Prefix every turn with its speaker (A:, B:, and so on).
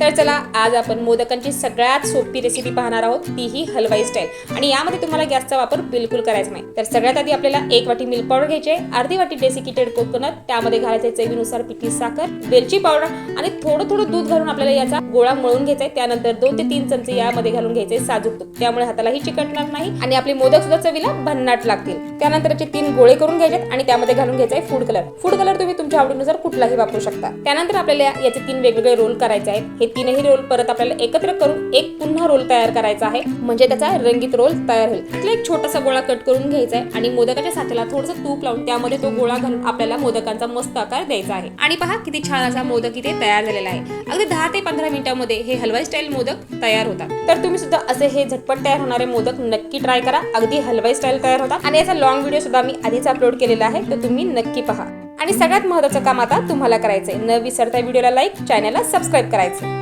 A: तर चला आज आपण मोदकांची सगळ्यात सोपी रेसिपी पाहणार आहोत, तीही हलवाई स्टाईल। आणि यामध्ये तुम्हाला गॅसचा वापर बिलकुल करायचा नाही। तर सगळ्यात आधी आपल्याला 1 वाटी मिल्क पावडर घ्यायची आहे, अर्धी वाटी डेसिकेटेड कोकोनट, त्यामध्ये घालायचे चवीनुसार पिठी साखर, वेलची पावडर आणि थोडं थोडं दूध घालून आपल्याला याचा गोळा मळून घ्यायचा आहे। त्यानंतर 2 ते 3 चमचे यामध्ये घालून घ्यायचे साजूक तूप, त्यामुळे हातालाही चिकटणार नाही आणि आपले मोदक सुद्धा चवीला भन्नाट लागतील। त्यानंतर याचे 3 गोळे करून घ्यायचे आणि त्यामध्ये घालून घ्यायचा आहे फूड कलर। फूड कलर तुम्ही तुमच्या आवडीनुसार कुठलाही वापरू शकता। त्यानंतर आपल्याला याचे 3 वेगवेगळे रोल करायचे आहेत। हे तीनही रोल परत आपल्याला एकत्र करून एक पुन्हा रोल तयार करायचा आहे, म्हणजे त्याचा रंगीत रोल तयार होईल। त्यातला एक छोटासा गोळा कट करून घ्यायचा आहे आणि मोदकाच्या साच्याला थोडंसं तूप लावून त्यामध्ये तो गोळा घालून आपल्याला मोदकांचा मस्त आकार द्यायचा आहे। आणि पहा किती छान असा मोदक इथे तयार झालेला आहे। अगदी 10 ते 15 मिनिटांमध्ये हे हलवाई स्टाईल मोदक तयार होतात। तर तुम्ही सुद्धा असे हे झटपट तयार होणारे मोदक नक्की ट्राय करा। अगदी हलवाई स्टाईल तयार होतात आणि याचा लॉंग व्हिडिओ सुद्धा मी आधीच अपलोड केलेला आहे, तो तुम्ही नक्की पहा। आणि सगळ्यात महत्त्वाचं काम आता तुम्हाला करायचंय, न विसरता व्हिडिओला लाईक, चॅनलला सबस्क्राईब करायचं।